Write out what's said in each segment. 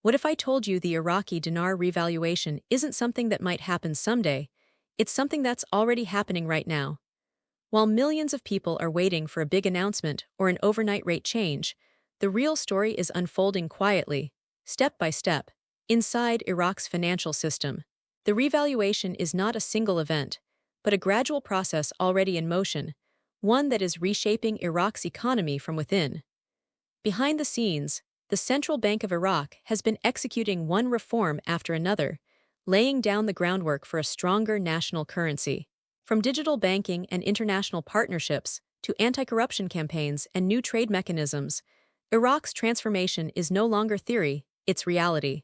What if I told you the Iraqi dinar revaluation isn't something that might happen someday? It's something that's already happening right now. While millions of people are waiting for a big announcement or an overnight rate change, the real story is unfolding quietly, step by step, inside Iraq's financial system. The revaluation is not a single event, but a gradual process already in motion, one that is reshaping Iraq's economy from within. Behind the scenes, the Central Bank of Iraq has been executing one reform after another, laying down the groundwork for a stronger national currency. From digital banking and international partnerships to anti-corruption campaigns and new trade mechanisms, Iraq's transformation is no longer theory, it's reality.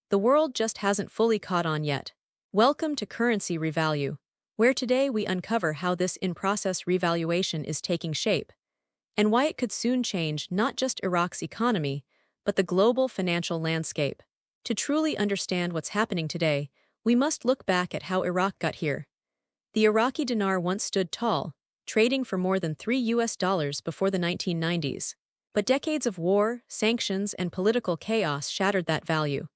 The world just hasn't fully caught on yet. Welcome to Currency Revalue, where today we uncover how this in-process revaluation is taking shape, and why it could soon change not just Iraq's economy, but the global financial landscape. To truly understand what's happening today, we must look back at how Iraq got here. The Iraqi dinar once stood tall, trading for more than $3 before the 1990s. But decades of war, sanctions, and political chaos shattered that value.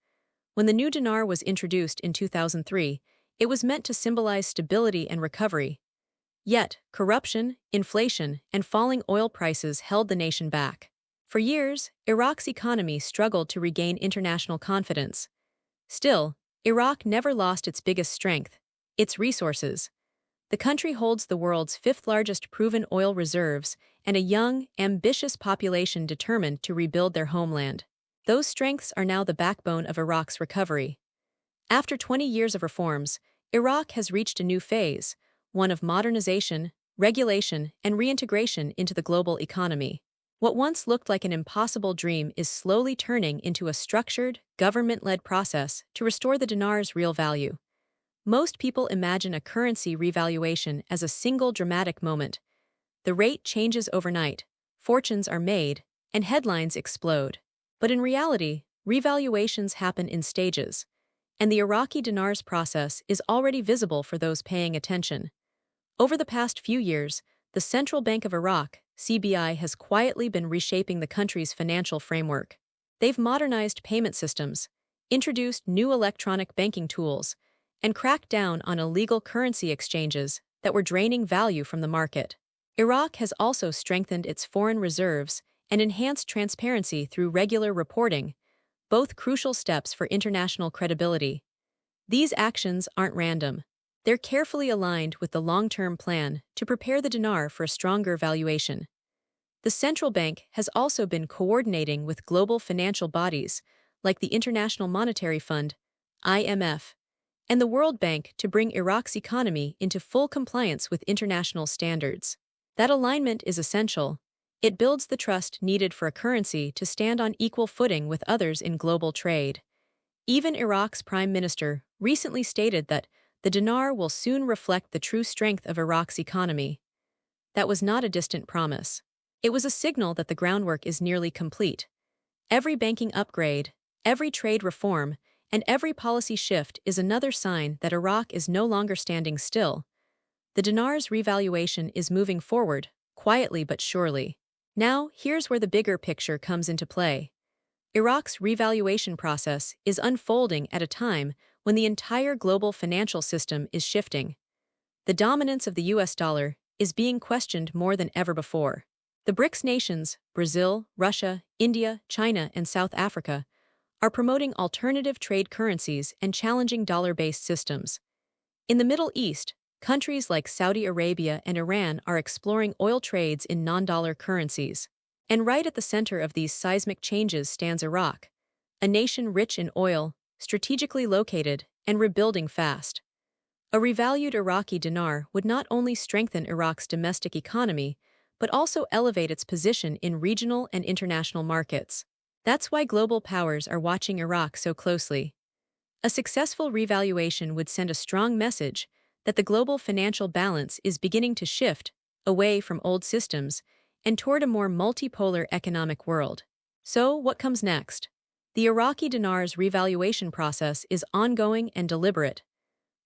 When the new dinar was introduced in 2003, it was meant to symbolize stability and recovery. Yet, corruption, inflation, and falling oil prices held the nation back. For years, Iraq's economy struggled to regain international confidence. Still, Iraq never lost its biggest strength: its resources. The country holds the world's fifth-largest proven oil reserves and a young, ambitious population determined to rebuild their homeland. Those strengths are now the backbone of Iraq's recovery. After 20 years of reforms, Iraq has reached a new phase, one of modernization, regulation, and reintegration into the global economy. What once looked like an impossible dream is slowly turning into a structured, government-led process to restore the dinar's real value. Most people imagine a currency revaluation as a single dramatic moment. The rate changes overnight, fortunes are made, and headlines explode. But in reality, revaluations happen in stages, and the Iraqi dinar's process is already visible for those paying attention. Over the past few years, the Central Bank of Iraq, CBI, has quietly been reshaping the country's financial framework. They've modernized payment systems, introduced new electronic banking tools, and cracked down on illegal currency exchanges that were draining value from the market. Iraq has also strengthened its foreign reserves and enhanced transparency through regular reporting, both crucial steps for international credibility. These actions aren't random. They're carefully aligned with the long-term plan to prepare the dinar for a stronger valuation. The central bank has also been coordinating with global financial bodies like the International Monetary Fund, IMF, and the World Bank to bring Iraq's economy into full compliance with international standards. That alignment is essential. It builds the trust needed for a currency to stand on equal footing with others in global trade. Even Iraq's prime minister recently stated that the dinar will soon reflect the true strength of Iraq's economy. That was not a distant promise. It was a signal that the groundwork is nearly complete. Every banking upgrade, every trade reform, and every policy shift is another sign that Iraq is no longer standing still. The dinar's revaluation is moving forward, quietly but surely. Now, here's where the bigger picture comes into play. Iraq's revaluation process is unfolding at a time when the entire global financial system is shifting. The dominance of the US dollar is being questioned more than ever before. The BRICS nations, Brazil, Russia, India, China, and South Africa, are promoting alternative trade currencies and challenging dollar-based systems. In the Middle East, countries like Saudi Arabia and Iran are exploring oil trades in non-dollar currencies. And right at the center of these seismic changes stands Iraq, a nation rich in oil, strategically located, and rebuilding fast. A revalued Iraqi dinar would not only strengthen Iraq's domestic economy, but also elevate its position in regional and international markets. That's why global powers are watching Iraq so closely. A successful revaluation would send a strong message that the global financial balance is beginning to shift away from old systems and toward a more multipolar economic world. So, what comes next? The Iraqi dinar's revaluation process is ongoing and deliberate.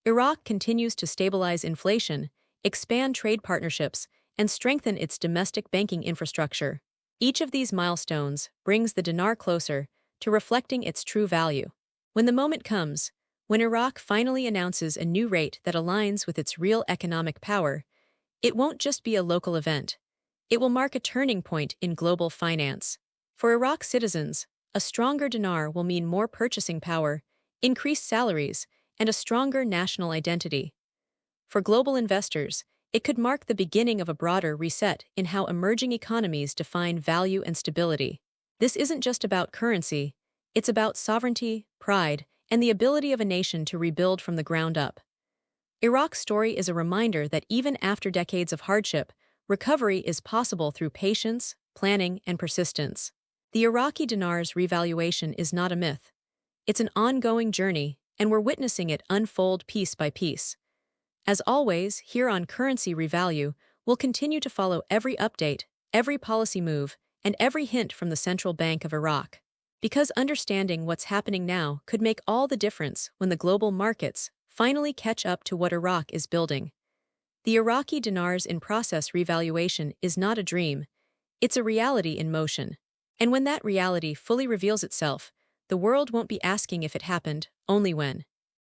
Iraq continues to stabilize inflation, expand trade partnerships, and strengthen its domestic banking infrastructure. Each of these milestones brings the dinar closer to reflecting its true value. When the moment comes, when Iraq finally announces a new rate that aligns with its real economic power, it won't just be a local event. It will mark a turning point in global finance. For Iraq citizens, a stronger dinar will mean more purchasing power, increased salaries, and a stronger national identity. For global investors, it could mark the beginning of a broader reset in how emerging economies define value and stability. This isn't just about currency, it's about sovereignty, pride, and the ability of a nation to rebuild from the ground up. Iraq's story is a reminder that even after decades of hardship, recovery is possible through patience, planning, and persistence. The Iraqi dinar's revaluation is not a myth. It's an ongoing journey, and we're witnessing it unfold piece by piece. As always, here on Currency Revalue, we'll continue to follow every update, every policy move, and every hint from the Central Bank of Iraq. Because understanding what's happening now could make all the difference when the global markets finally catch up to what Iraq is building. The Iraqi dinar's in-process revaluation is not a dream, it's a reality in motion. And when that reality fully reveals itself, the world won't be asking if it happened, only when.